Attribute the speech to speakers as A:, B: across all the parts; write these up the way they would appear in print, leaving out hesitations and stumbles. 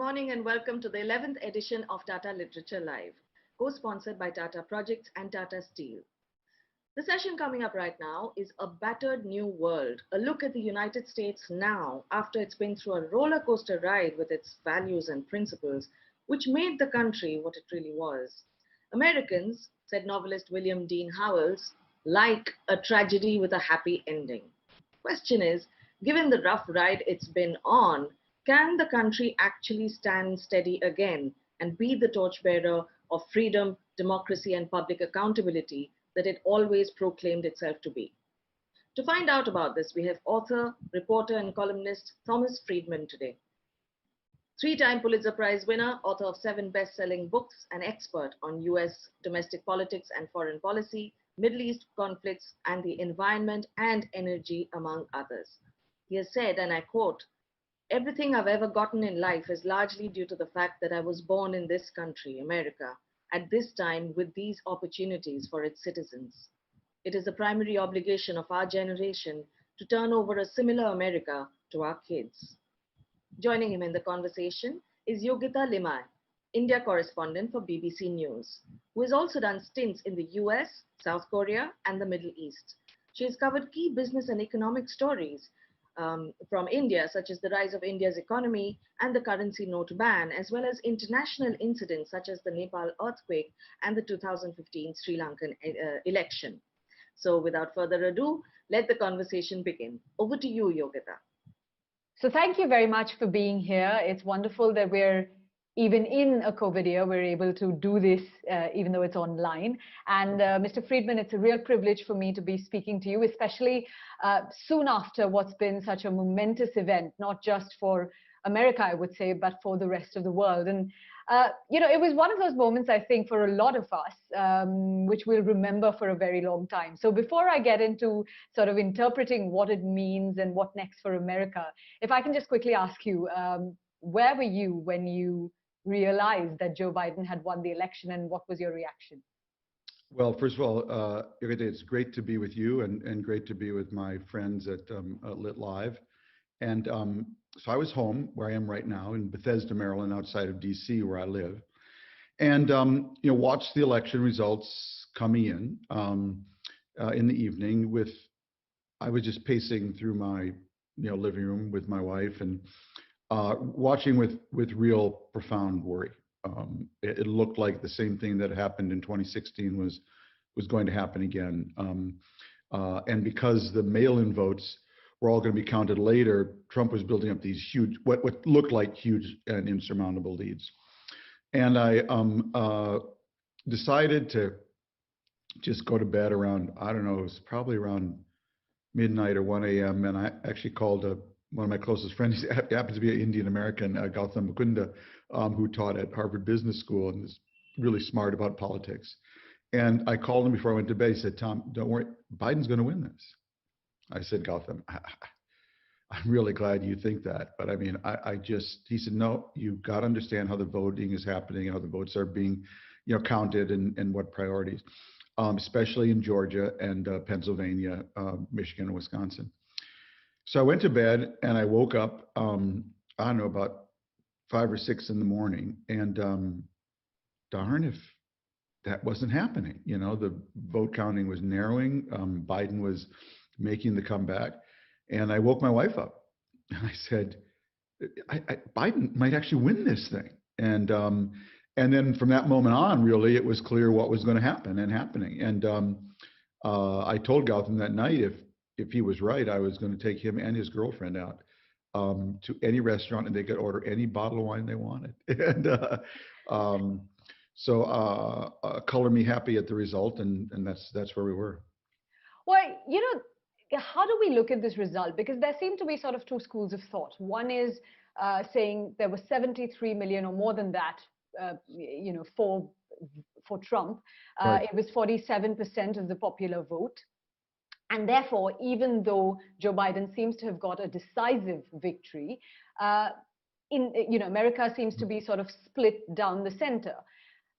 A: morning and welcome to the 11th edition of Tata Literature Live, co-sponsored by Tata Projects and Tata Steel. The session coming up right now is A Battered New World, a look at the United States now after it's been through a roller coaster ride with its values and principles, which made the country what it really was. Americans, said novelist William Dean Howells, like a tragedy with a happy ending. Question is, given the rough ride it's been on, can the country actually stand steady again and be the torchbearer of freedom, democracy, and public accountability that it always proclaimed itself to be? To find out about this, we have author, reporter, and columnist Thomas Friedman today. Three-time Pulitzer Prize winner, author of 7 best-selling books, and expert on US domestic politics and foreign policy, Middle East conflicts, and the environment and energy, among others. He has said, and I quote, "Everything I've ever gotten in life is largely due to the fact that I was born in this country, America, at this time with these opportunities for its citizens. It is the primary obligation of our generation to turn over a similar America to our kids." Joining him in the conversation is Yogita Limaye, India correspondent for BBC News, who has also done stints in the US, South Korea, and the Middle East. She has covered key business and economic stories from India, such as the rise of India's economy and the currency note ban, as well as international incidents such as the Nepal earthquake and the 2015 Sri Lankan election. So without further ado, let the conversation begin. Over to you, Yogita.
B: So thank you very much for being here. It's wonderful that we're, even in a COVID year, we're able to do this, even though it's online. And Mr. Friedman, it's a real privilege for me to be speaking to you, especially soon after what's been such a momentous event, not just for America, I would say, but for the rest of the world. And, it was one of those moments, I think, for a lot of us, which we'll remember for a very long time. So before I get into sort of interpreting what it means and what next for America, if I can just quickly ask you, where were you when you realized that Joe Biden had won the election, and what was your reaction?
C: Well, first of all, Yogita, it's great to be with you and great to be with my friends at Lit Live. And so I was home where I am right now in Bethesda, Maryland, outside of DC, where I live, and watched the election results coming in the evening. I was just pacing through my living room with my wife and watching with real profound worry. It looked like the same thing that happened in 2016 was going to happen again. And because the mail-in votes were all going to be counted later, Trump was building up these huge, what looked like huge and insurmountable leads. And I decided to just go to bed around, I don't know, it was probably around midnight or 1 a.m. And I actually called one of my closest friends. He happens to be an Indian American, Gautam Mukunda, who taught at Harvard Business School and is really smart about politics. And I called him before I went to bed. He said, "Tom, don't worry, Biden's going to win this." I said, "Gautam, I'm really glad you think that. But I mean, he said, no, you've got to understand how the voting is happening, how the votes are being, counted and what priorities, especially in Georgia and Pennsylvania, Michigan, and Wisconsin." So I went to bed and I woke up, I don't know, about 5 or 6 in the morning, and darn if that wasn't happening. The vote counting was narrowing. Biden was making the comeback, and I woke my wife up and I said, Biden might actually win this thing. And then from that moment on, really, it was clear what was going to happen and happening. And I told Gautam that night if he was right, I was going to take him and his girlfriend out to any restaurant, and they could order any bottle of wine they wanted. And so color me happy at the result, and that's where we were.
B: Well, how do we look at this result? Because there seem to be sort of two schools of thought. One is saying there was 73 million or more than that, for Trump.
C: Right.
B: It was 47% of the popular vote. And therefore, even though Joe Biden seems to have got a decisive victory, America seems to be sort of split down the center.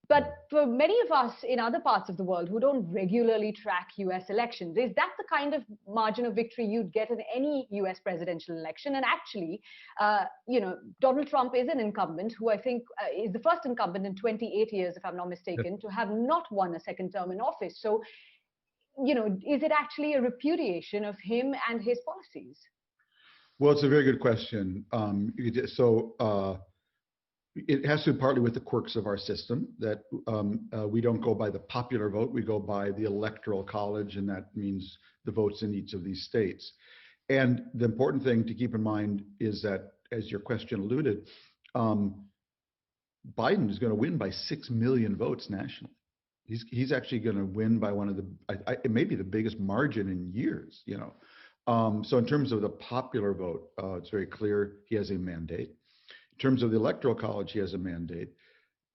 B: But for many of us in other parts of the world who don't regularly track US elections, is that the kind of margin of victory you'd get in any US presidential election? And actually, Donald Trump is an incumbent who I think is the first incumbent in 28 years, if I'm not mistaken, to have not won a second term in office. So, is it actually a repudiation of him and his policies?
C: Well, it's a very good question. It has to do partly with the quirks of our system, that we don't go by the popular vote, we go by the electoral college, and that means the votes in each of these states. And the important thing to keep in mind is that, as your question alluded, Biden is going to win by 6 million votes nationally. He's actually going to win by one of it may be the biggest margin in years, So in terms of the popular vote, it's very clear he has a mandate. In terms of the electoral college, he has a mandate.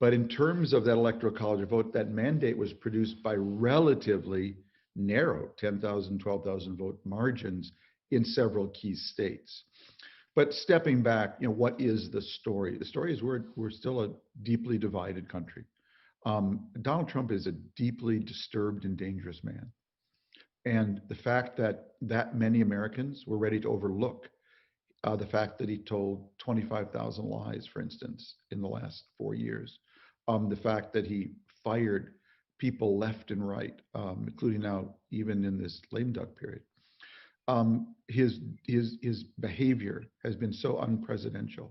C: But in terms of that electoral college vote, that mandate was produced by relatively narrow 10,000, 12,000 vote margins in several key states. But stepping back, what is the story? The story is we're still a deeply divided country. Donald Trump is a deeply disturbed and dangerous man. And the fact that many Americans were ready to overlook the fact that he told 25,000 lies, for instance, in the last 4 years, the fact that he fired people left and right, including now even in this lame duck period. His behavior has been so unpresidential.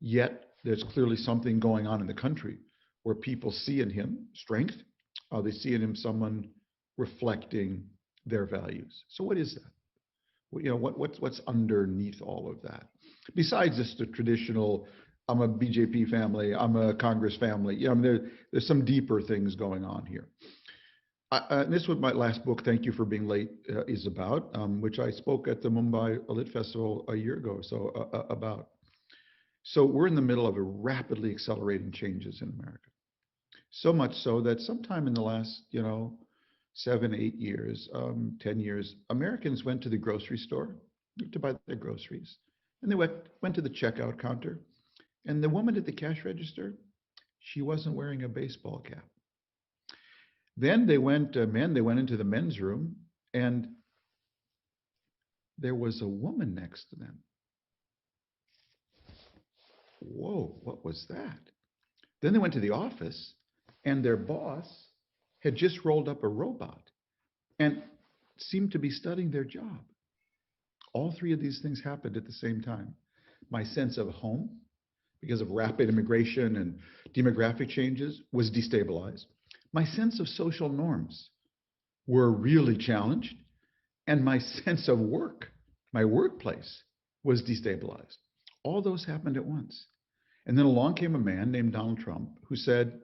C: Yet there's clearly something going on in the country where people see in him strength. They see in him someone reflecting their values. So what is that? What's underneath all of that? Besides just the traditional, I'm a BJP family, I'm a Congress family. There's some deeper things going on here. This is what my last book, Thank You for Being Late, is about, which I spoke at the Mumbai Lit Festival a year ago about. So we're in the middle of a rapidly accelerating changes in America. So much so that sometime in the last, 7, 8 years, 10 years, Americans went to the grocery store to buy their groceries. And they went to the checkout counter. And the woman at the cash register, she wasn't wearing a baseball cap. Then they went into the men's room, and there was a woman next to them. Whoa, what was that? Then they went to the office, and their boss had just rolled up a robot and seemed to be studying their job. All three of these things happened at the same time. My sense of home, because of rapid immigration and demographic changes, was destabilized. My sense of social norms were really challenged, and my sense of work, my workplace, was destabilized. All those happened at once. And then along came a man named Donald Trump who said,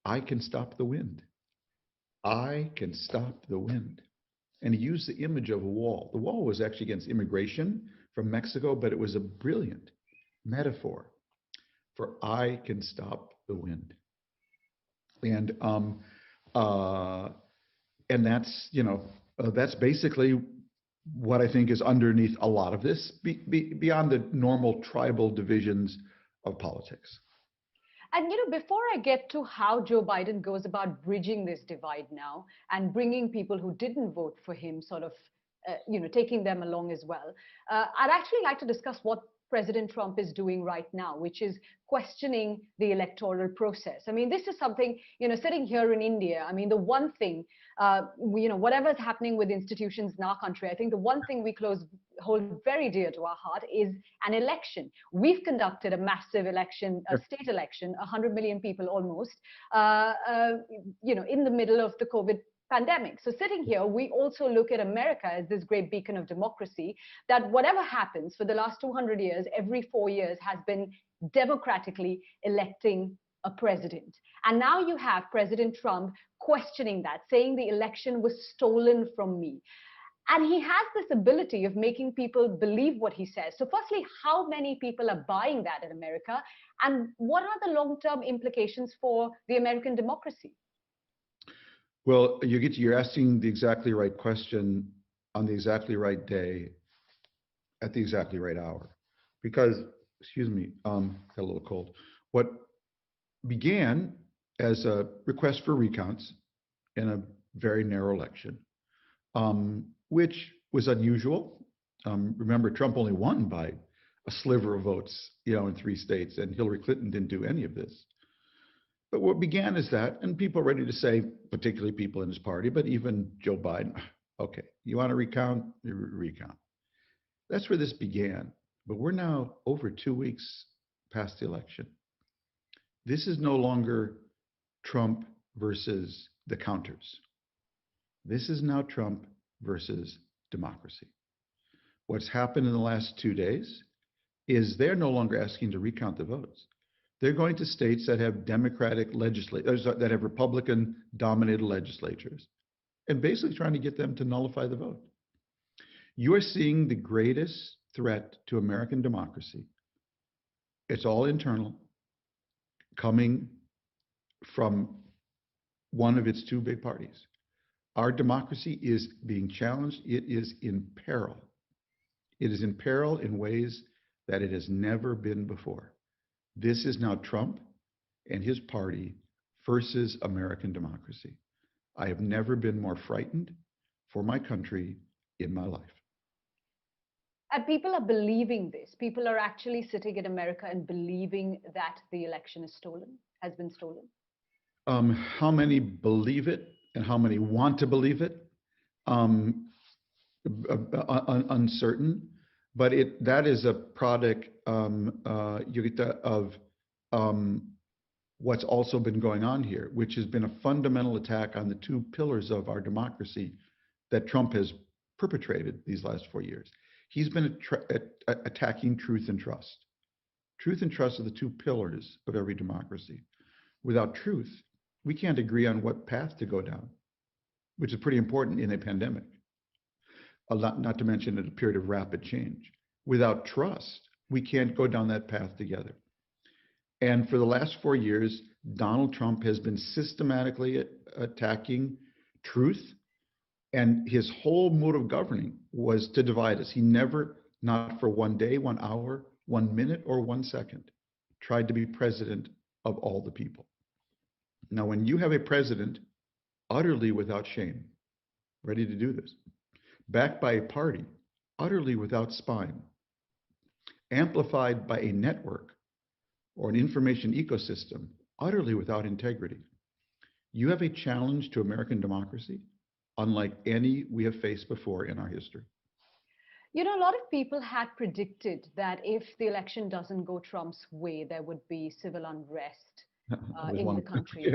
C: I can stop the wind. I can stop the wind. And he used the image of a wall. The wall was actually against immigration from Mexico, but it was a brilliant metaphor for I can stop the wind. And that's basically what I think is underneath a lot of this, beyond the normal tribal divisions of politics.
B: And before I get to how Joe Biden goes about bridging this divide now and bringing people who didn't vote for him, sort of, taking them along as well, I'd actually like to discuss what President Trump is doing right now, which is questioning the electoral process. I mean, this is something, sitting here in India, I mean, the one thing, whatever's happening with institutions in our country, I think the one thing we hold very dear to our heart is an election. We've conducted a massive election, a state election, 100 million people almost, in the middle of the COVID pandemic. So sitting here, we also look at America as this great beacon of democracy, that whatever happens for the last 200 years, every 4 years has been democratically electing a president. And now you have President Trump questioning that, saying the election was stolen from me. And he has this ability of making people believe what he says. So firstly, how many people are buying that in America? And what are the long-term implications for the American democracy?
C: Well, you're asking the exactly right question on the exactly right day at the exactly right hour. Because, excuse me, got a little cold. What began as a request for recounts in a very narrow election, which was unusual. Remember, Trump only won by a sliver of votes, in 3 states, and Hillary Clinton didn't do any of this. But what began is that, and people are ready to say, particularly people in his party, but even Joe Biden, okay, you want to recount, recount. That's where this began. But we're now over 2 weeks past the election. This is no longer Trump versus the counters. This is now Trump versus democracy. What's happened in the last 2 days is they're no longer asking to recount the votes. They're going to states that have Democratic legislators, that have Republican-dominated legislatures, and basically trying to get them to nullify the vote. You're seeing the greatest threat to American democracy. It's all internal, coming from one of its 2 big parties. Our democracy is being challenged. It is in peril. It is in peril in ways that it has never been before. This is now Trump and his party versus American democracy. I have never been more frightened for my country in my life.
B: And people are believing this. People are actually sitting in America and believing that the election is stolen, has been stolen.
C: How many believe it and how many want to believe it? Uncertain. But that is a product, Yogita, of what's also been going on here, which has been a fundamental attack on the 2 pillars of our democracy that Trump has perpetrated these last 4 years. He's been attacking truth and trust. Truth and trust are the 2 pillars of every democracy. Without truth, we can't agree on what path to go down, which is pretty important in a pandemic. Not to mention at a period of rapid change. Without trust, we can't go down that path together. And for the last 4 years, Donald Trump has been systematically attacking truth, and his whole mode of governing was to divide us. He never, not for 1 day, 1 hour, 1 minute, or 1 second, tried to be president of all the people. Now, when you have a president utterly without shame, ready to do this, backed by a party utterly without spine, amplified by a network or an information ecosystem utterly without integrity, you have a challenge to American democracy unlike any we have faced before in our history.
B: You know, a lot of people had predicted that if the election doesn't go Trump's way, there would be civil unrest in the country.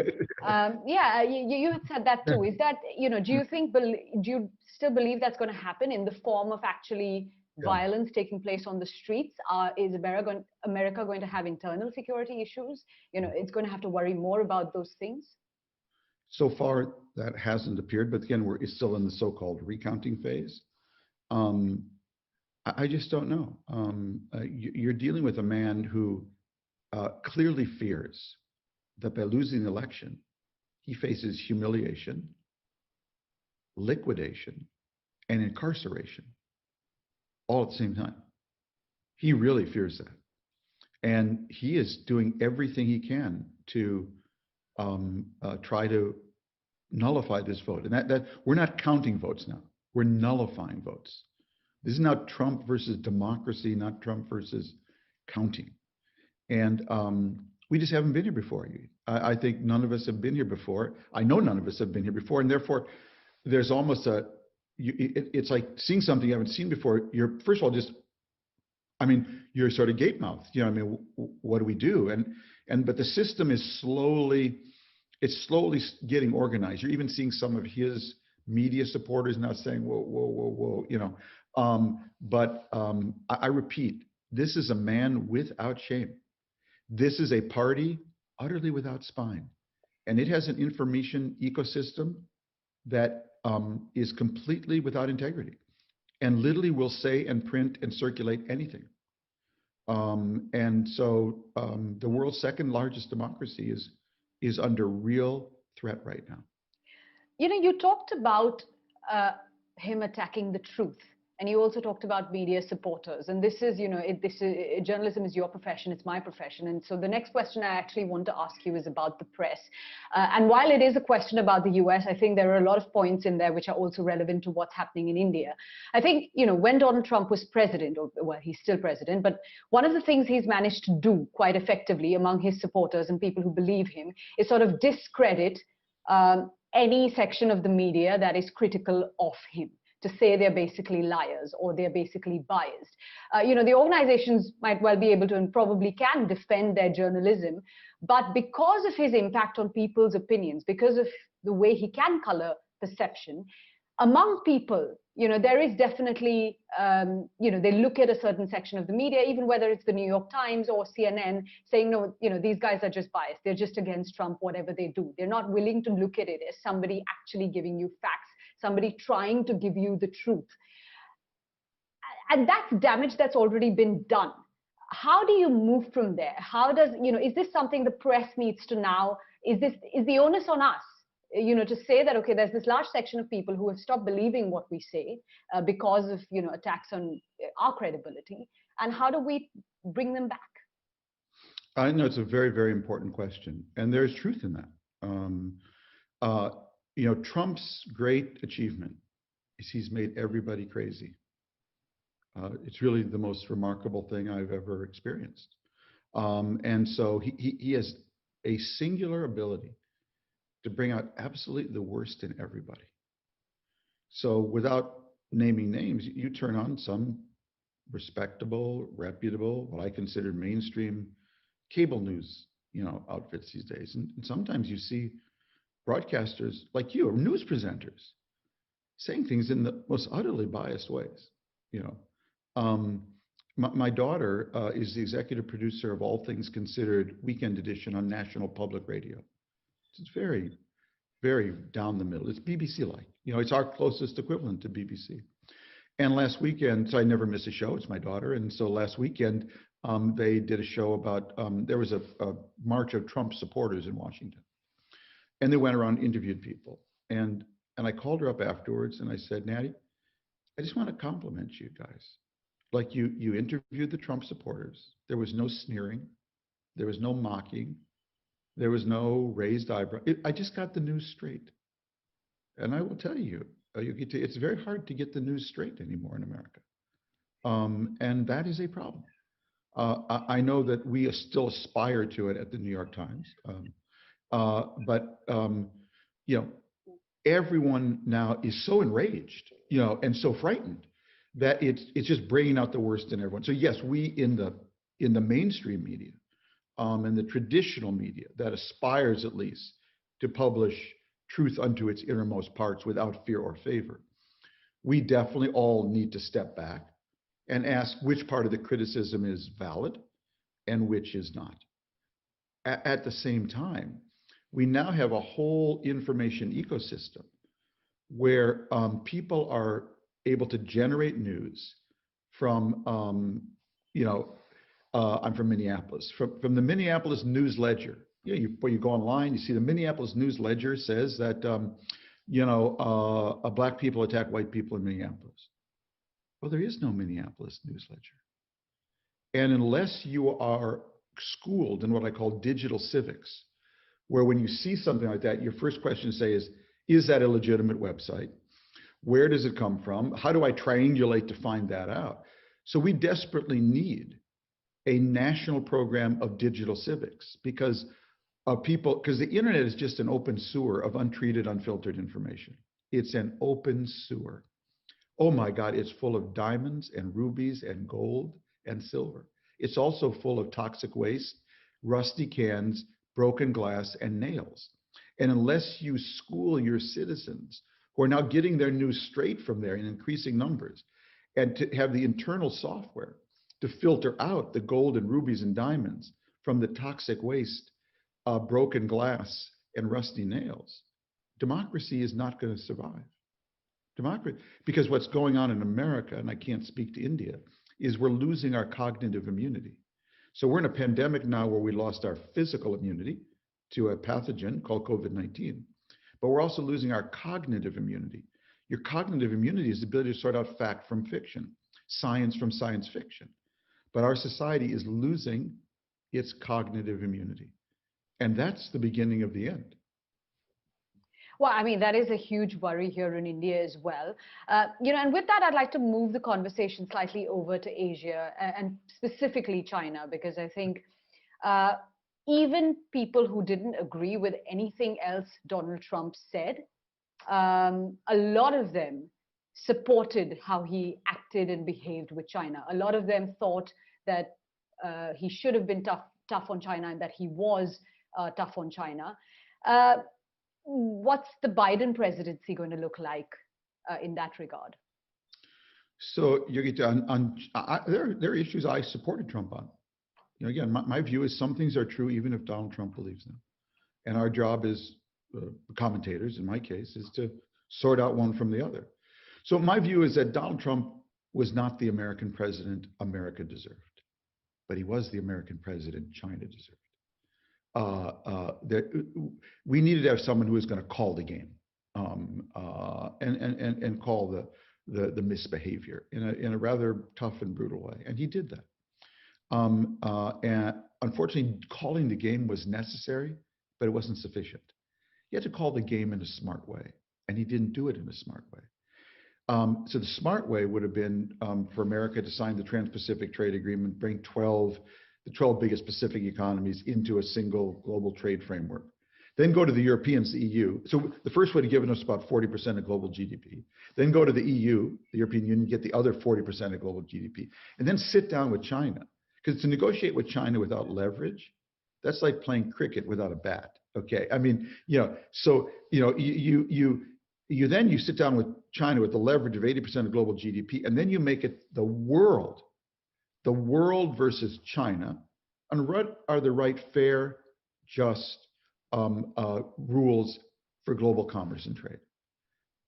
B: Yeah, you had said that too. Is that, do you think, do you still believe that's going to happen in the form of actually violence taking place on the streets? Is America going to have internal security issues? It's going to have to worry more about those things?
C: So far, that hasn't appeared, but again, we're still in the so-called recounting phase. I just don't know. You're dealing with a man who clearly fears that by losing the election, he faces humiliation, liquidation, and incarceration all at the same time. He really fears that. And he is doing everything he can to try to nullify this vote. And that we're not counting votes now. We're nullifying votes. This is not Trump versus democracy, not Trump versus counting. And we just haven't been here before. I think none of us have been here before. I know none of us have been here before. And therefore, there's almost it's like seeing something you haven't seen before. You're, first of all, you're sort of gape-mouthed. What do we do? But the system is slowly getting organized. You're even seeing some of his media supporters now saying, whoa, I repeat, this is a man without shame. This is a party utterly without spine. And it has an information ecosystem that is completely without integrity and literally will say and print and circulate anything. And so the world's second largest democracy is under real threat right now.
B: You talked about him attacking the truth and you also talked about media supporters. And this is, journalism is your profession, it's my profession. And so the next question I actually want to ask you is about the press. And while it is a question about the US, I think there are a lot of points in there which are also relevant to what's happening in India. I think, when Donald Trump was president, or well, he's still president, but one of the things he's managed to do quite effectively among his supporters and people who believe him is sort of discredit any section of the media that is critical of him, to say they're basically liars or they're basically biased. The organizations might well be able to and probably can defend their journalism, but because of his impact on people's opinions, because of the way he can color perception, among people, there is definitely, they look at a certain section of the media, even whether it's the New York Times or CNN, saying, no, these guys are just biased. They're just against Trump, whatever they do. They're not willing to look at it as somebody actually giving you facts, somebody trying to give you the truth. And that's damage that's already been done. How do you move from there? How does, is this something the press needs to now, is the onus on us, to say that, okay, there's this large section of people who have stopped believing what we say because of, attacks on our credibility, and how do we bring them back?
C: I know it's a very, very important question, and there's truth in that. Trump's great achievement is he's made everybody crazy. It's really the most remarkable thing I've ever experienced. And so he has a singular ability to bring out absolutely the worst in everybody. So without naming names, you turn on some respectable, reputable, what I consider mainstream cable news, outfits these days. And sometimes you see broadcasters like you, or news presenters, saying things in the most utterly biased ways. My daughter is the executive producer of All Things Considered Weekend Edition on National Public Radio. It's very, very down the middle. It's BBC-like. It's our closest equivalent to BBC. And last weekend, so I never miss a show. It's my daughter. And so last weekend, they did a show about, there was a march of Trump supporters in Washington. And they went around and interviewed people. And I called her up afterwards and I said, Natty, I just want to compliment you guys. Like you interviewed the Trump supporters. There was no sneering. There was no mocking. There was no raised eyebrow. I just got the news straight. And I will tell you, Yogita, it's very hard to get the news straight anymore in America. And that is a problem. I know that we still aspire to it at the New York Times. But everyone now is so enraged, and so frightened that it's just bringing out the worst in everyone. So yes, we in the mainstream media, and the traditional media that aspires at least to publish truth unto its innermost parts without fear or favor, we definitely all need to step back and ask which part of the criticism is valid and which is not. At the same time, we now have a whole information ecosystem where people are able to generate news from, I'm from Minneapolis, from the Minneapolis News Ledger. You go online, you see the Minneapolis News Ledger says that, black people attack white people in Minneapolis. Well, there is no Minneapolis News Ledger. And unless you are schooled in what I call digital civics, where when you see something like that, your first question to say is that a legitimate website? Where does it come from? How do I triangulate to find that out? So we desperately need a national program of digital civics because the internet is just an open sewer of untreated, unfiltered information. It's an open sewer. Oh my God, it's full of diamonds and rubies and gold and silver. It's also full of toxic waste, rusty cans, broken glass, and nails. And unless you school your citizens who are now getting their news straight from there in increasing numbers, and to have the internal software to filter out the gold and rubies and diamonds from the toxic waste, broken glass, and rusty nails, democracy is not going to survive. Because what's going on in America, and I can't speak to India, is we're losing our cognitive immunity. So we're in a pandemic now where we lost our physical immunity to a pathogen called COVID-19, but we're also losing our cognitive immunity. Your cognitive immunity is the ability to sort out fact from fiction, science from science fiction. But our society is losing its cognitive immunity. And that's the beginning of the end.
B: Well, I mean, that is a huge worry here in India as well. And with that, I'd like to move the conversation slightly over to Asia and specifically China, because I think even people who didn't agree with anything else Donald Trump said, a lot of them supported how he acted and behaved with China. A lot of them thought that he should have been tough on China and that he was tough on China. What's the Biden presidency going to look like in that regard?
C: So, Yogita, there are issues I supported Trump on. Again, my view is some things are true even if Donald Trump believes them. And our job as commentators, in my case, is to sort out one from the other. So my view is that Donald Trump was not the American president America deserved, but he was the American president China deserved. We needed to have someone who was going to call the game and call the misbehavior in a rather tough and brutal way, and he did that. And unfortunately, calling the game was necessary, but it wasn't sufficient. He had to call the game in a smart way, and he didn't do it in a smart way. So the smart way would have been for America to sign the Trans-Pacific Trade Agreement, bring the 12 biggest Pacific economies into a single global trade framework. Then go to the Europeans, the EU. So the first would have given us about 40% of global GDP. Then go to the EU, the European Union, get the other 40% of global GDP. And then sit down with China. Because to negotiate with China without leverage, that's like playing cricket without a bat. Okay, I mean, so you sit down with China with the leverage of 80% of global GDP, and then you make it the world versus China, and what are the right, fair, just rules for global commerce and trade.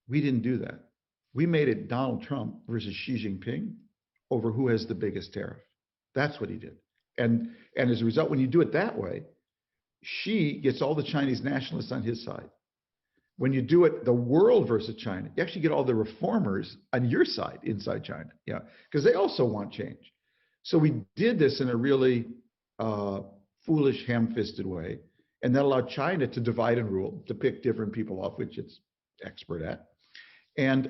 C: We didn't do that. We made it Donald Trump versus Xi Jinping over who has the biggest tariff. That's what he did. And as a result, when you do it that way, Xi gets all the Chinese nationalists on his side. When you do it the world versus China, you actually get all the reformers on your side inside China. Yeah, because they also want change. So we did this in a really foolish, ham-fisted way, and that allowed China to divide and rule, to pick different people off, which it's expert at. And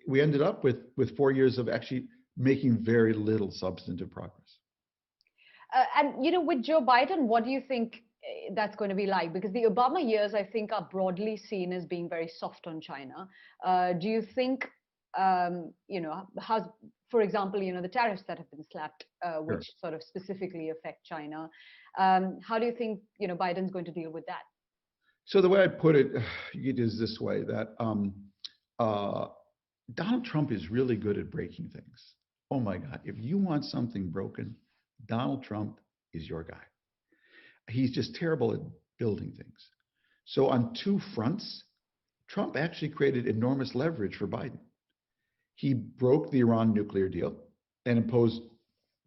C: we ended up with 4 years of actually making very little substantive progress.
B: And with Joe Biden, what do you think that's going to be like? Because the Obama years, I think, are broadly seen as being very soft on China. Do you think, how's, for example, the tariffs that have been slapped, which
C: Sure.
B: sort of specifically affect China? How do you think, Biden's going to deal with that?
C: So the way I put it is this way, that Donald Trump is really good at breaking things. Oh my God, if you want something broken, Donald Trump is your guy. He's just terrible at building things. So on two fronts, Trump actually created enormous leverage for Biden. He broke the Iran nuclear deal and imposed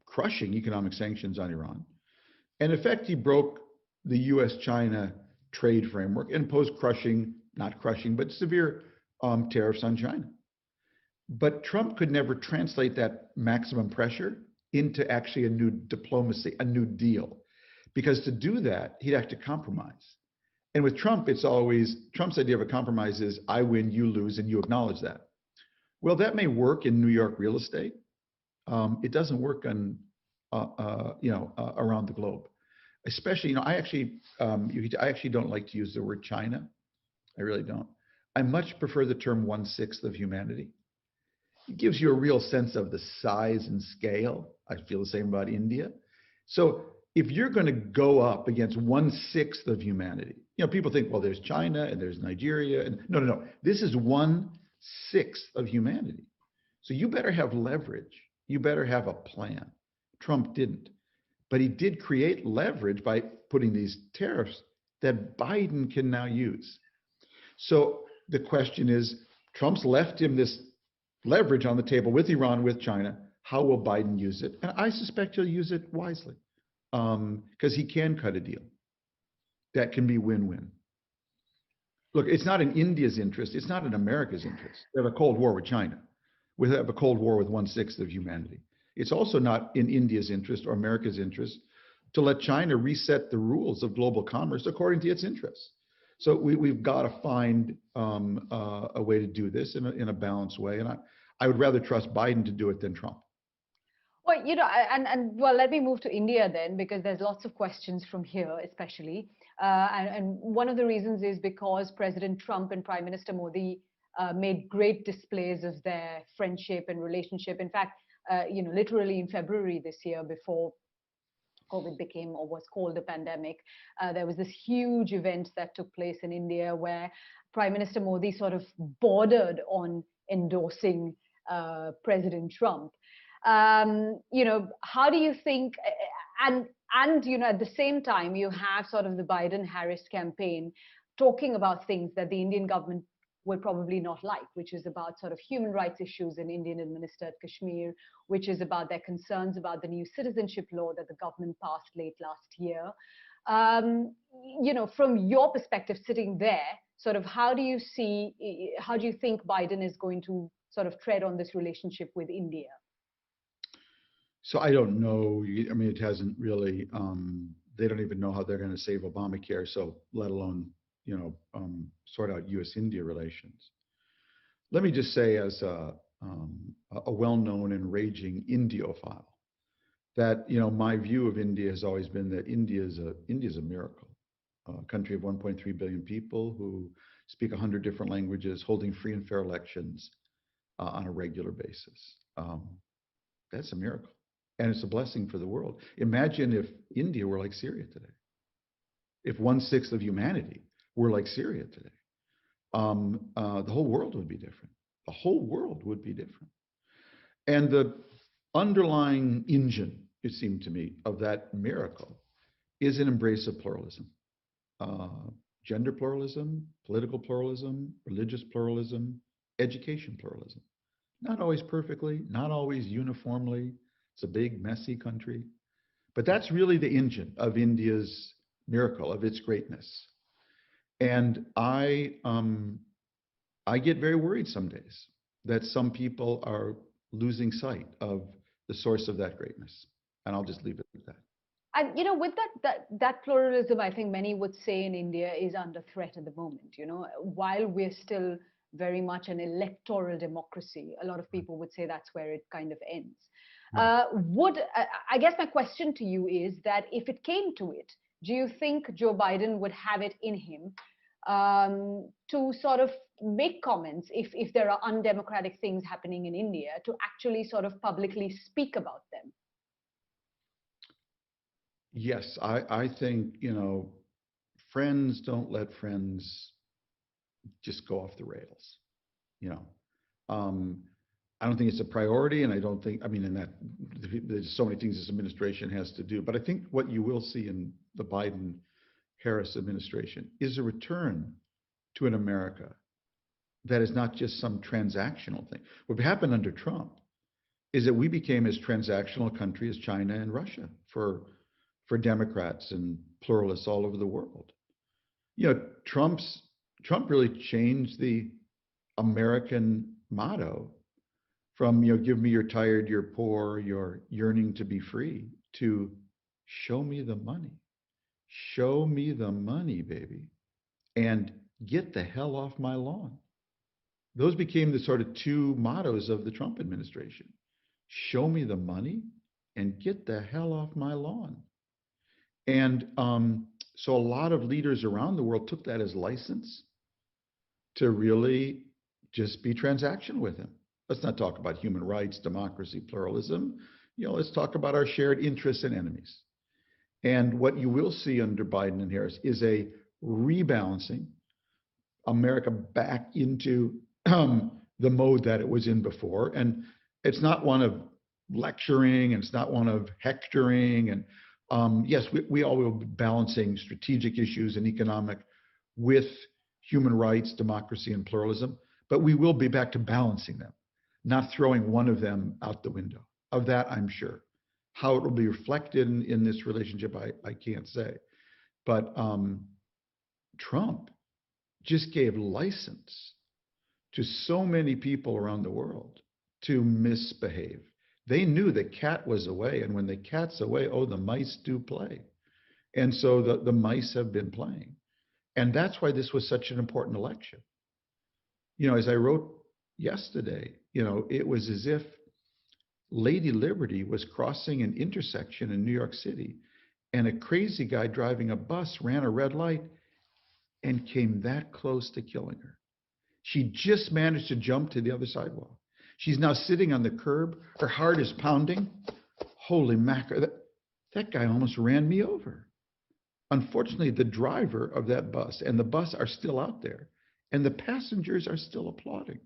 C: crushing economic sanctions on Iran. And in effect, he broke the US-China trade framework and imposed not crushing, but severe tariffs on China. But Trump could never translate that maximum pressure into actually a new diplomacy, a new deal. Because to do that, he'd have to compromise. And with Trump, it's always, Trump's idea of a compromise is I win, you lose, and you acknowledge that. Well, that may work in New York real estate. It doesn't work on, around the globe. Especially, I actually don't like to use the word China. I really don't. I much prefer the term 1/6 of humanity. It gives you a real sense of the size and scale. I feel the same about India. So if you're going to go up against 1/6 of humanity, people think, well, there's China and there's Nigeria. And no. This is 1/6 of humanity. So you better have leverage. You better have a plan. Trump didn't. But he did create leverage by putting these tariffs that Biden can now use. So the question is, Trump's left him this leverage on the table with Iran, with China. How will Biden use it? And I suspect he'll use it wisely, because he can cut a deal that can be win-win. Look, it's not in India's interest. It's not in America's interest. We have a Cold War with China. We have a Cold War with 1/6 of humanity. It's also not in India's interest or America's interest to let China reset the rules of global commerce according to its interests. So we've got to find a way to do this in a balanced way. And I would rather trust Biden to do it than Trump.
B: Well, well, let me move to India then, because there's lots of questions from here, especially. And one of the reasons is because President Trump and Prime Minister Modi made great displays of their friendship and relationship. In fact, literally in February this year, before COVID became or was called a pandemic, there was this huge event that took place in India where Prime Minister Modi sort of bordered on endorsing President Trump. How do you think, and at the same time, you have sort of the Biden-Harris campaign talking about things that the Indian government will probably not like, which is about sort of human rights issues in Indian-administered Kashmir, which is about their concerns about the new citizenship law that the government passed late last year. From your perspective, sitting there, sort of how do you think Biden is going to sort of tread on this relationship with India?
C: So I don't know. I mean, it hasn't really. They don't even know how they're going to save Obamacare. So let alone sort out U.S.-India relations. Let me just say, as a well-known and raging Indiophile, that my view of India has always been that India is a miracle, a country of 1.3 billion people who speak 100 different languages, holding free and fair elections on a regular basis. That's a miracle. And it's a blessing for the world. Imagine if India were like Syria today. If 1/6 of humanity were like Syria today. The whole world would be different. The whole world would be different. And the underlying engine, it seemed to me, of that miracle is an embrace of pluralism. Gender pluralism, political pluralism, religious pluralism, education pluralism. Not always perfectly, not always uniformly. It's a big, messy country. But that's really the engine of India's miracle, of its greatness. And I get very worried some days that some people are losing sight of the source of that greatness. And I'll just leave it at that.
B: And with that pluralism, I think many would say in India is under threat at the moment. While we're still very much an electoral democracy, a lot of people would say that's where it kind of ends. I guess my question to you is that if it came to it, do you think Joe Biden would have it in him to sort of make comments if there are undemocratic things happening in India, to actually sort of publicly speak about them?
C: Yes, I think, friends don't let friends just go off the rails. I don't think it's a priority, and I don't think, in that there's so many things this administration has to do. But I think what you will see in the Biden-Harris administration is a return to an America that is not just some transactional thing. What happened under Trump is that we became as transactional a country as China and Russia for Democrats and pluralists all over the world. Trump really changed the American motto from, give me your tired, your poor, your yearning to be free, to show me the money. Show me the money, baby, and get the hell off my lawn. Those became the sort of two mottos of the Trump administration. Show me the money and get the hell off my lawn. And so a lot of leaders around the world took that as license to really just be transactional with him. Let's not talk about human rights, democracy, pluralism. Let's talk about our shared interests and enemies. And what you will see under Biden and Harris is a rebalancing America back into the mode that it was in before. And it's not one of lecturing, and it's not one of hectoring. And yes, we all will be balancing strategic issues and economic with human rights, democracy, and pluralism. But we will be back to balancing them, not throwing one of them out the window. Of that, I'm sure. How it will be reflected in this relationship, I can't say. But Trump just gave license to so many people around the world to misbehave. They knew the cat was away, and when the cat's away, oh, the mice do play. And so the mice have been playing. And that's why this was such an important election. As I wrote yesterday, it was as if Lady Liberty was crossing an intersection in New York City, and a crazy guy driving a bus ran a red light and came that close to killing her. She just managed to jump to the other sidewalk. She's now sitting on the curb. Her heart is pounding. Holy mackerel, that guy almost ran me over. Unfortunately, the driver of that bus and the bus are still out there, and the passengers are still applauding.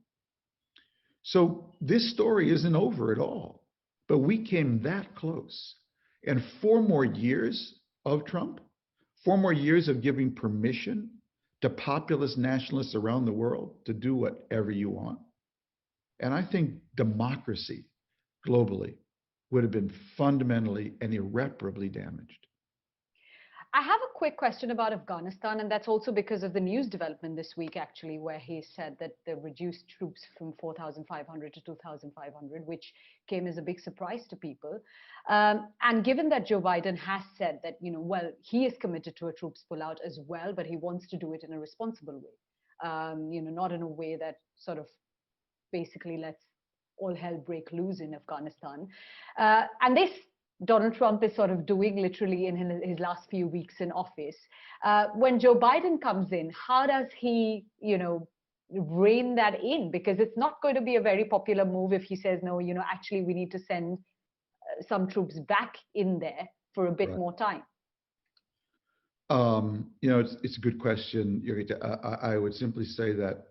C: So this story isn't over at all, but we came that close. And 4 more years of Trump, 4 more years of giving permission to populist nationalists around the world to do whatever you want. And I think democracy globally would have been fundamentally and irreparably damaged.
B: I have a quick question about Afghanistan, and that's also because of the news development this week, actually, where he said that they reduced troops from 4,500 to 2,500, which came as a big surprise to people. And given that Joe Biden has said that, well, he is committed to a troops pullout as well, but he wants to do it in a responsible way, not in a way that sort of basically lets all hell break loose in Afghanistan. And this Donald Trump is sort of doing literally in his last few weeks in office. When Joe Biden comes in, how does he, rein that in? Because it's not going to be a very popular move if he says, no, actually we need to send some troops back in there for a bit more time.
C: It's a good question, Yogita. I would simply say that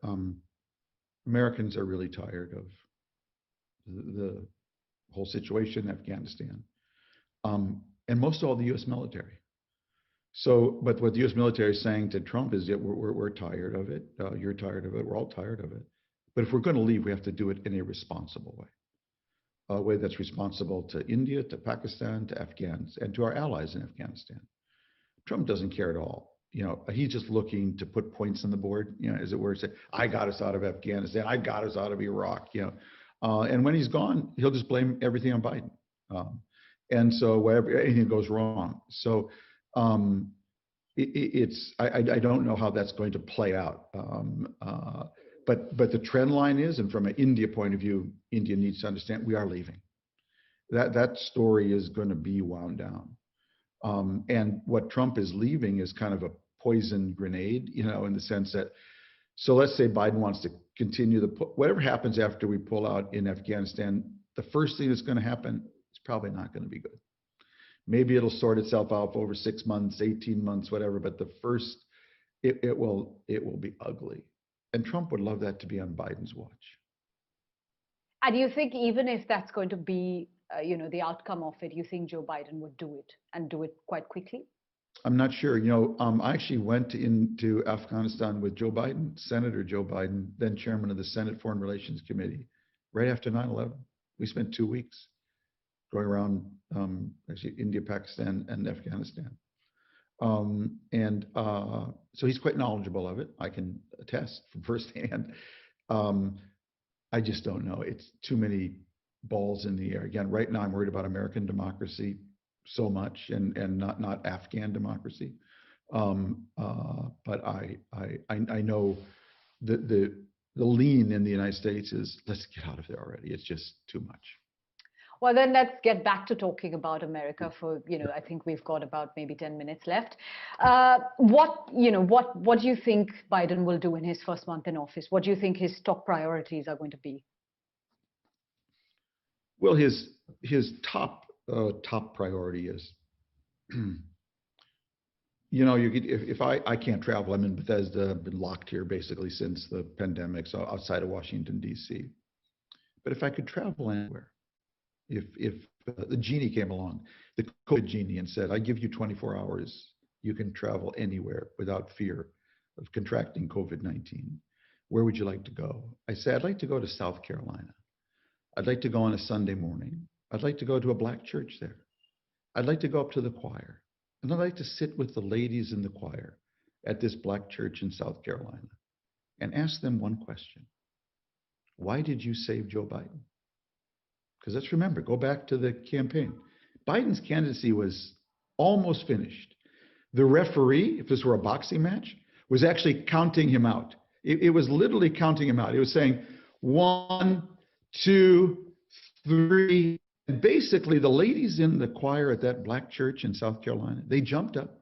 C: Americans are really tired of the whole situation in Afghanistan. And most of all, the U.S. military. So, but what the U.S. military is saying to Trump is that we're tired of it. You're tired of it. We're all tired of it. But if we're going to leave, we have to do it in a responsible way, a way that's responsible to India, to Pakistan, to Afghans, and to our allies in Afghanistan. Trump doesn't care at all. He's just looking to put points on the board, as it were, say, I got us out of Afghanistan. I got us out of Iraq, and when he's gone, he'll just blame everything on Biden. And so wherever anything goes wrong. So I don't know how that's going to play out. But the trend line is, and from an India point of view, India needs to understand we are leaving. That story is going to be wound down. And what Trump is leaving is kind of a poison grenade, in the sense that, so let's say Biden wants to continue whatever happens after we pull out in Afghanistan, the first thing that's going to happen, probably not going to be good. Maybe it'll sort itself out over 6 months, 18 months, whatever. But the first, it will be ugly. And Trump would love that to be on Biden's watch.
B: And you think even if that's going to be, the outcome of it, you think Joe Biden would do it and do it quite quickly?
C: I'm not sure. I actually went into Afghanistan with Joe Biden, Senator Joe Biden, then chairman of the Senate Foreign Relations Committee, right after 9/11. We spent 2 weeks going around actually India, Pakistan, and Afghanistan. So he's quite knowledgeable of it. I can attest from firsthand. I just don't know. It's too many balls in the air. Again, right now I'm worried about American democracy so much, and not Afghan democracy. But I know the lean in the United States is, let's get out of there already. It's just too much.
B: Well, then let's get back to talking about America for, I think we've got about maybe 10 minutes left. What do you think Biden will do in his first month in office? What do you think his top priorities are going to be?
C: Well, his top priority is, if I can't travel, I'm in Bethesda, I've been locked here basically since the pandemic, so outside of Washington, D.C. But if I could travel anywhere, if the genie came along, the COVID genie, and said, I give you 24 hours, you can travel anywhere without fear of contracting COVID-19, where would you like to go? I said, I'd like to go to South Carolina. I'd like to go on a Sunday morning. I'd like to go to a black church there. I'd like to go up to the choir. And I'd like to sit with the ladies in the choir at this black church in South Carolina and ask them one question. Why did you save Joe Biden? Because let's remember, go back to the campaign. Biden's candidacy was almost finished. The referee, if this were a boxing match, was actually counting him out. It was literally counting him out. It was saying 1, 2, 3. And basically, the ladies in the choir at that black church in South Carolina, they jumped up.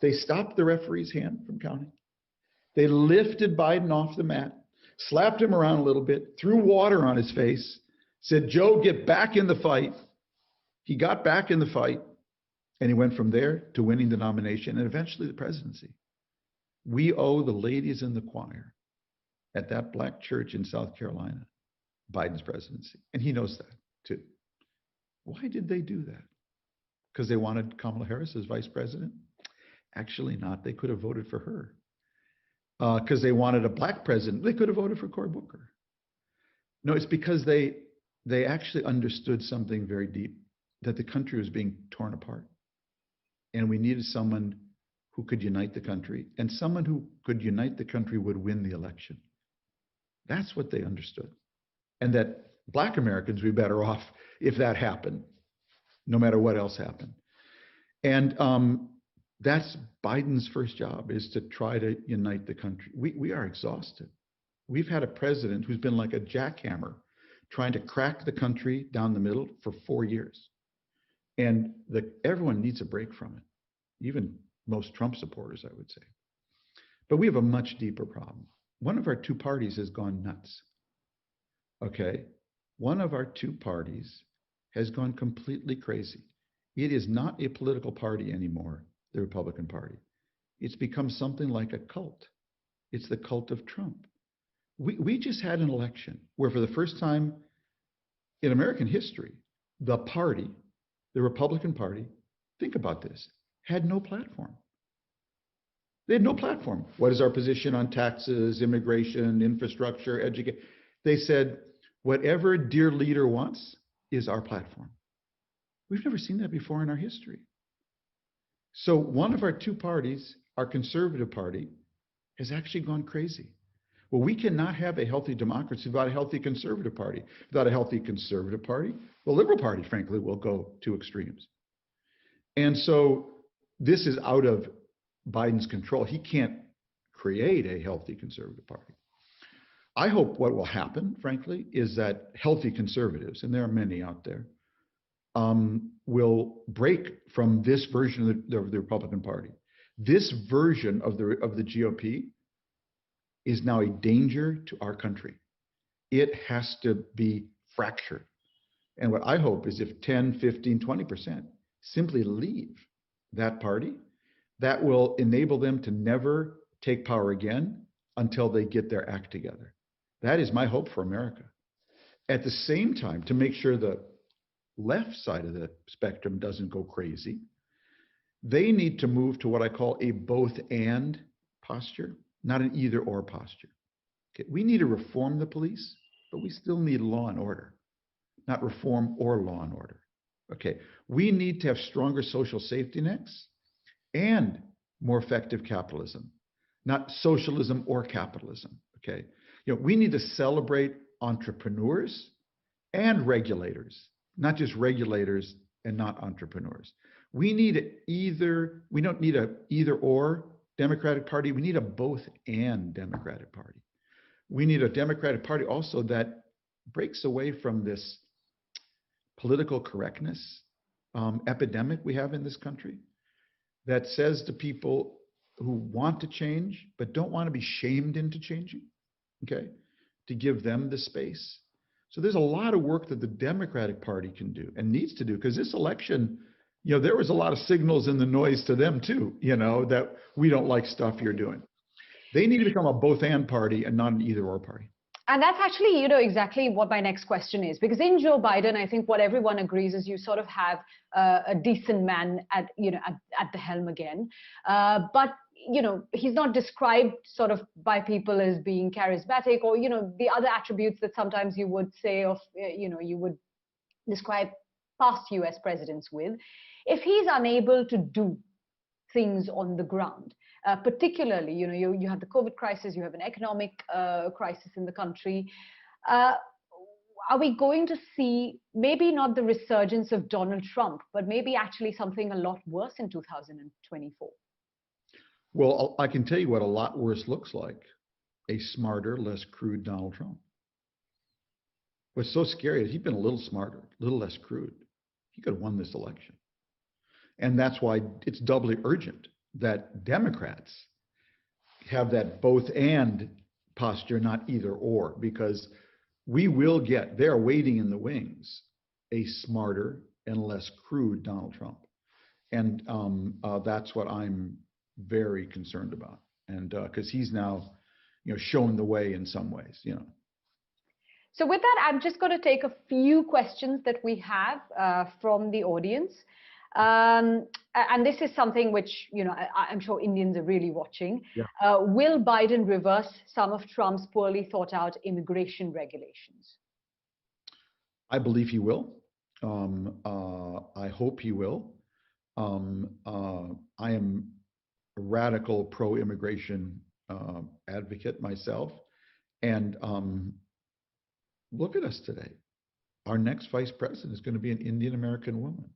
C: They stopped the referee's hand from counting. They lifted Biden off the mat, slapped him around a little bit, threw water on his face, said, Joe, get back in the fight. He got back in the fight, and he went from there to winning the nomination and eventually the presidency. We owe the ladies in the choir at that black church in South Carolina Biden's presidency. And he knows that too. Why did they do that? Because they wanted Kamala Harris as vice president? Actually not. They could have voted for her. Because they wanted a black president. They could have voted for Cory Booker. No, it's because they actually understood something very deep, that the country was being torn apart. And we needed someone who could unite the country, and someone who could unite the country would win the election. That's what they understood. And that black Americans would be better off if that happened, no matter what else happened. And that's Biden's first job, is to try to unite the country. We are exhausted. We've had a president who's been like a jackhammer trying to crack the country down the middle for 4 years. And everyone needs a break from it, even most Trump supporters, I would say. But we have a much deeper problem. One of our two parties has gone nuts. Okay? One of our two parties has gone completely crazy. It is not a political party anymore, the Republican Party. It's become something like a cult. It's the cult of Trump. We just had an election where, for the first time in American history, the party, the Republican Party, think about this, had no platform. They had no platform. What is our position on taxes, immigration, infrastructure, education? They said, whatever dear leader wants is our platform. We've never seen that before in our history. So one of our two parties, our conservative party, has actually gone crazy. Well, we cannot have a healthy democracy without a healthy conservative party. Without a healthy conservative party, the Liberal Party, frankly, will go to extremes. And so this is out of Biden's control. He can't create a healthy conservative party. I hope what will happen, frankly, is that healthy conservatives, and there are many out there, will break from this version of the Republican Party. This version of the GOP is now a danger to our country. It has to be fractured. And what I hope is if 10, 15, 20% simply leave that party, that will enable them to never take power again until they get their act together. That is my hope for America. At the same time, to make sure the left side of the spectrum doesn't go crazy, they need to move to what I call a both and posture, not an either or posture. Okay, we need to reform the police, but we still need law and order, not reform or law and order. Okay, we need to have stronger social safety nets and more effective capitalism, not socialism or capitalism. Okay, we need to celebrate entrepreneurs and regulators, not just regulators and not entrepreneurs. We don't need a either or Democratic Party. We need a both and Democratic Party. We need a Democratic Party also that breaks away from this political correctness epidemic we have in this country, that says to people who want to change but don't want to be shamed into changing, okay, to give them the space. So there's a lot of work that the Democratic Party can do and needs to do, because this election, there was a lot of signals in the noise to them too, that we don't like stuff you're doing. They need to become a both and party and not an either or party.
B: And that's actually, exactly what my next question is, because in Joe Biden, I think what everyone agrees is you sort of have a decent man at the helm again. But he's not described sort of by people as being charismatic or, the other attributes that sometimes you would say of, you would describe past US presidents with. If he's unable to do things on the ground. Particularly, you have the COVID crisis, you have an economic crisis in the country. Are we going to see maybe not the resurgence of Donald Trump, but maybe actually something a lot worse in 2024?
C: Well, I can tell you what a lot worse looks like: a smarter, less crude Donald Trump. What's so scary is he'd been a little smarter, a little less crude. He could have won this election. And that's why it's doubly urgent that Democrats have that both and posture, not either or, because we will get, they're waiting in the wings, a smarter and less crude Donald Trump. And that's what I'm very concerned about. And because he's now, shown the way in some ways,
B: So with that, I'm just going to take a few questions that we have from the audience. And this is something which, I'm sure Indians are really watching.
C: Yeah.
B: Will Biden reverse some of Trump's poorly thought out immigration regulations?
C: I believe he will. I hope he will. I am a radical pro-immigration advocate myself. And look at us today. Our next vice president is going to be an Indian American woman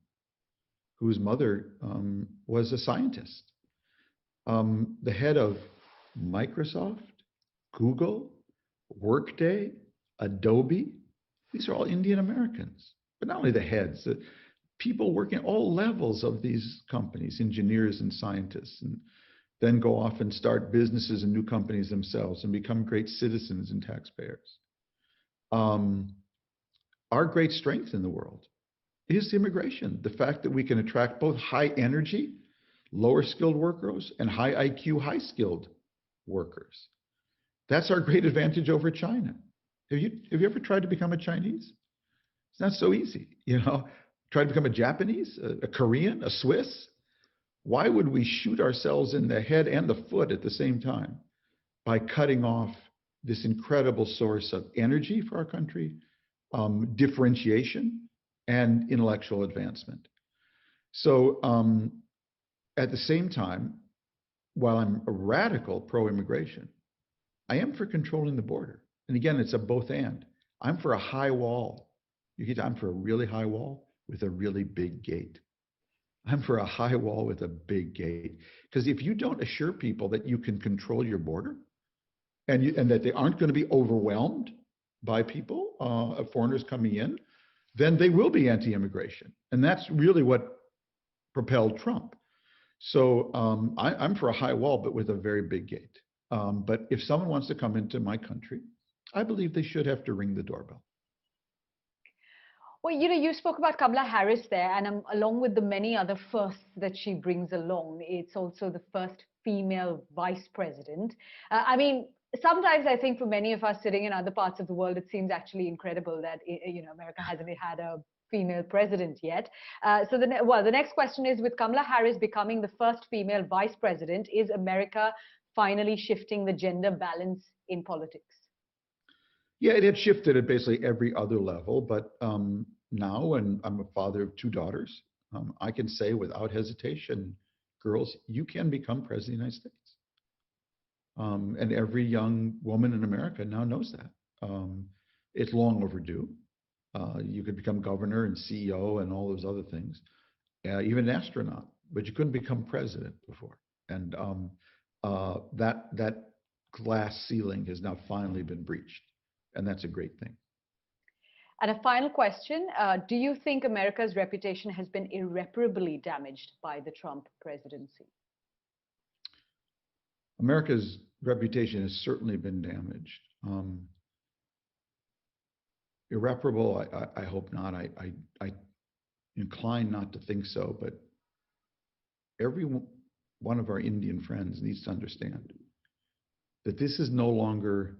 C: whose mother was a scientist. The head of Microsoft, Google, Workday, Adobe, these are all Indian Americans. But not only the heads, the people working at all levels of these companies, engineers and scientists, and then go off and start businesses and new companies themselves and become great citizens and taxpayers. Our great strength in the world is immigration. The fact that we can attract both high energy, lower skilled workers and high IQ, high skilled workers. That's our great advantage over China. Have you ever tried to become a Chinese? It's not so easy, Try to become a Japanese, a Korean, a Swiss. Why would we shoot ourselves in the head and the foot at the same time by cutting off this incredible source of energy for our country, differentiation, and intellectual advancement? So at the same time, while I'm a radical pro-immigration, I am for controlling the border. And again, it's a both and. I'm for a high wall. I'm for a really high wall with a really big gate. I'm for a high wall with a big gate. Because if you don't assure people that you can control your border and that they aren't going to be overwhelmed by people, foreigners coming in, then they will be anti-immigration. And that's really what propelled Trump. So I'm for a high wall, but with a very big gate. But if someone wants to come into my country, I believe they should have to ring the doorbell.
B: Well, you spoke about Kamala Harris there, and along with the many other firsts that she brings along, it's also the first female vice president. Sometimes I think for many of us sitting in other parts of the world, it seems actually incredible that America hasn't had a female president yet. So the next question is, with Kamala Harris becoming the first female vice president, is America finally shifting the gender balance in politics?
C: Yeah, it had shifted at basically every other level, but now, and I'm a father of 2 daughters, I can say without hesitation, girls, you can become president of the United States. And every young woman in America now knows that. It's long overdue. You could become governor and CEO and all those other things, even an astronaut, but you couldn't become president before. And that glass ceiling has now finally been breached. And that's a great thing.
B: And a final question, do you think America's reputation has been irreparably damaged by the Trump presidency?
C: America's reputation has certainly been damaged. Irreparable, I hope not. I incline not to think so, but every one of our Indian friends needs to understand that this is no longer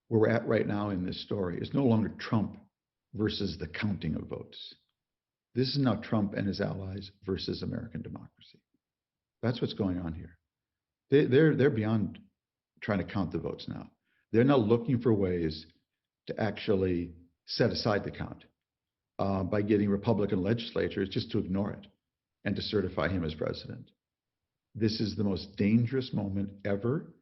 C: where we're at right now in this story. It's no longer Trump versus the counting of votes. This is now Trump and his allies versus American democracy. That's what's going on here. They're beyond trying to count the votes now. They're now looking for ways to actually set aside the count by getting Republican legislatures just to ignore it and to certify him as president. this is the most dangerous moment ever,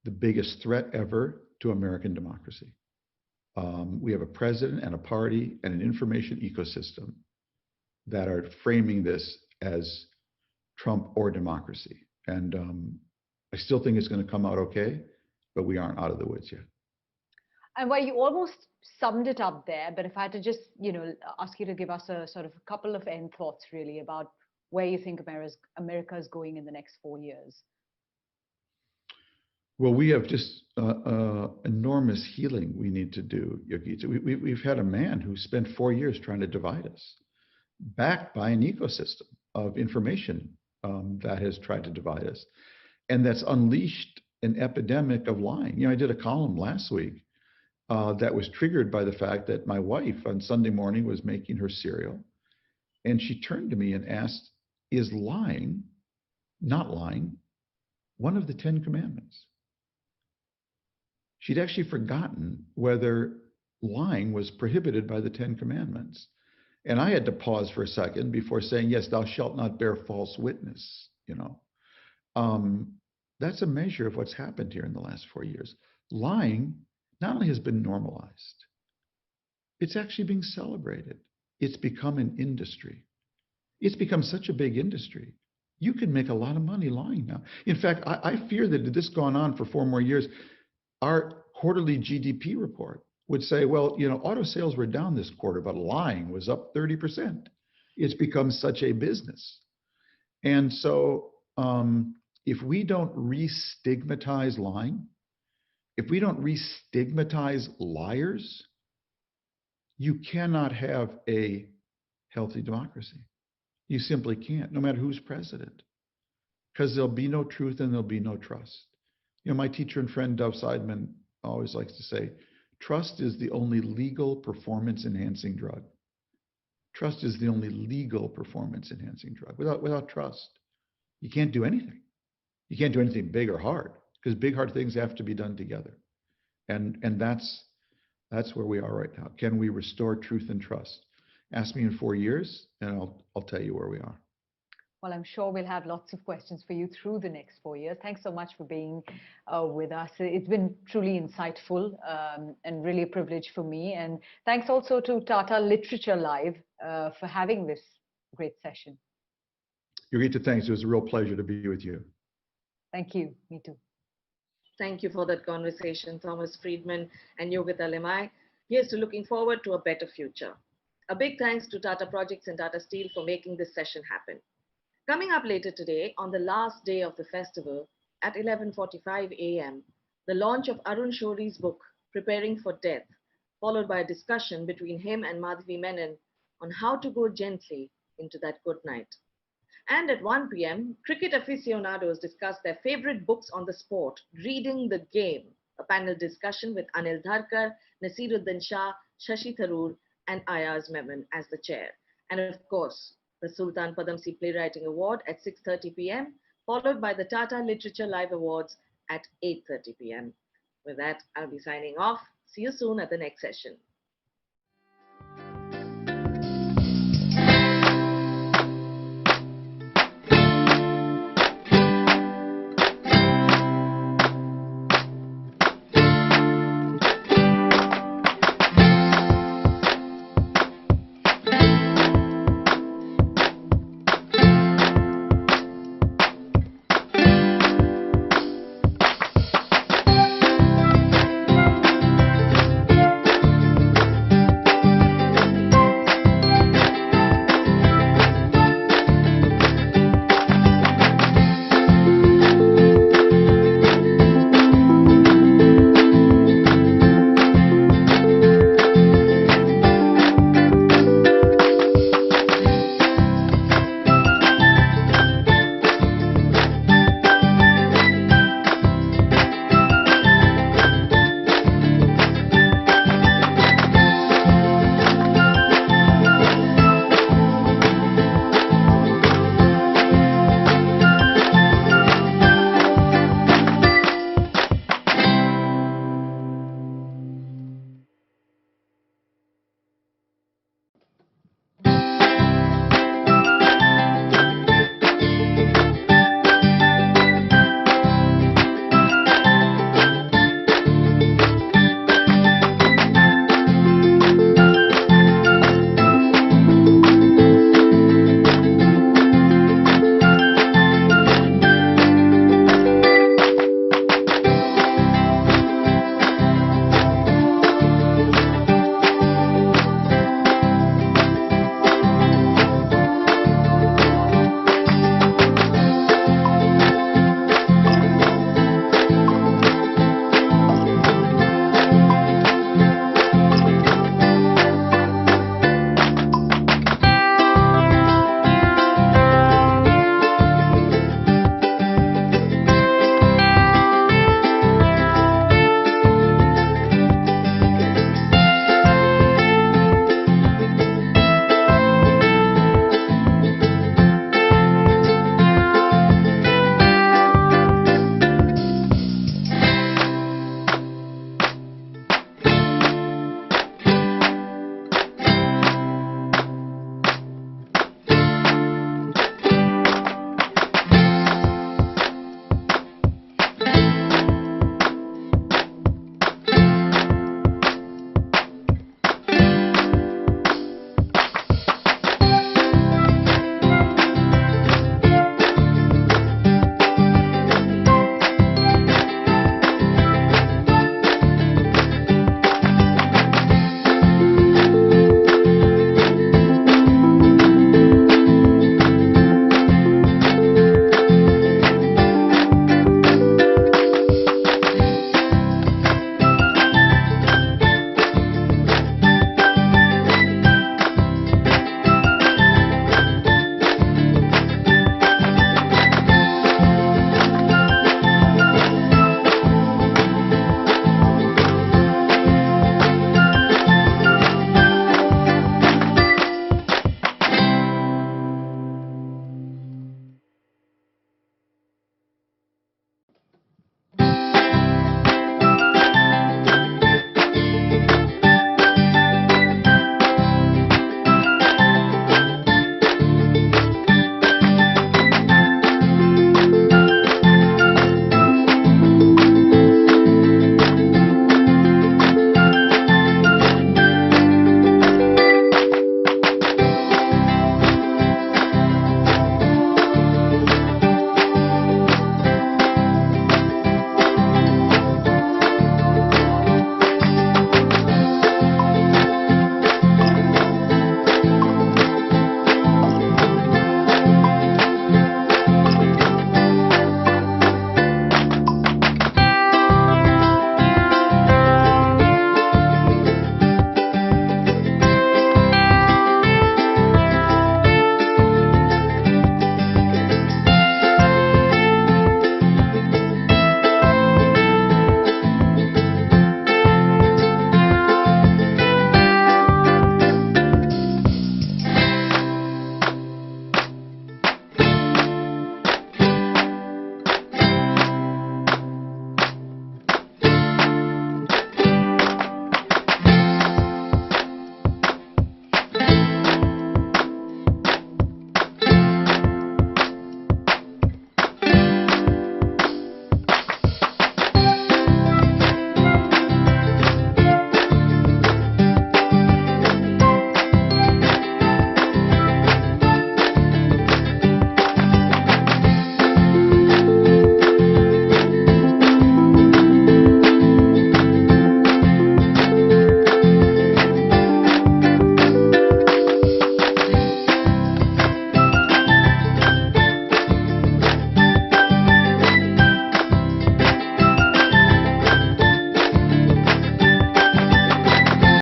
C: the biggest threat ever to American democracy. We have a president and a party and an information ecosystem that are framing this as Trump or democracy. And I still think it's going to come out okay, but we aren't out of the woods yet.
B: And well, you almost summed it up there, but if I had to just, ask you to give us a sort of a couple of end thoughts really about where you think America is going in the next 4 years.
C: Well, we have just enormous healing we need to do, Yogita. We've had a man who spent 4 years trying to divide us, backed by an ecosystem of information that has tried to divide us, and that's unleashed an epidemic of lying. I did a column last week that was triggered by the fact that my wife on Sunday morning was making her cereal, and she turned to me and asked, "Is lying, not lying, one of the 10 commandments?" She'd actually forgotten whether lying was prohibited by the 10 commandments. And I had to pause for a second before saying, yes, thou shalt not bear false witness. That's a measure of what's happened here in the last 4 years. Lying not only has been normalized, it's actually being celebrated. It's become an industry. It's become such a big industry. You can make a lot of money lying now. In fact, I fear that if this gone on for 4 more years, our quarterly GDP report would say, well, auto sales were down this quarter, but lying was up 30%. It's become such a business. And so if we don't re-stigmatize lying, if we don't re-stigmatize liars, you cannot have a healthy democracy. You simply can't, no matter who's president, because there'll be no truth and there'll be no trust. My teacher and friend Dov Seidman always likes to say, trust is the only legal performance-enhancing drug. Trust is the only legal performance-enhancing drug. Without trust, you can't do anything. You can't do anything big or hard, because big, hard things have to be done together. And that's where we are right now. Can we restore truth and trust? Ask me in 4 years, and I'll tell you where we are.
B: Well, I'm sure we'll have lots of questions for you through the next 4 years. Thanks so much for being with us. It's been truly insightful and really a privilege for me. And thanks also to Tata Literature Live for having this great session.
C: Yogita, thanks. It was a real pleasure to be with you.
B: Thank you. Me too.
A: Thank you for that conversation, Thomas Friedman and Yogita Limaye. Here's to looking forward to a better future. A big thanks to Tata Projects and Tata Steel for making this session happen. Coming up later today, on the last day of the festival, at 11:45 a.m., the launch of Arun Shoury's book, Preparing for Death, followed by a discussion between him and Madhavi Menon on how to go gently into that good night. And at 1 p.m., cricket aficionados discuss their favorite books on the sport, Reading the Game, a panel discussion with Anil Dharkar, Nasiruddin Shah, Shashi Tharoor, and Ayaz Memon as the chair. And of course, the Sultan Padamsee Playwriting Award at 6:30 p.m., followed by the Tata Literature Live Awards at 8:30 p.m. With that, I'll be signing off. See you soon at the next session.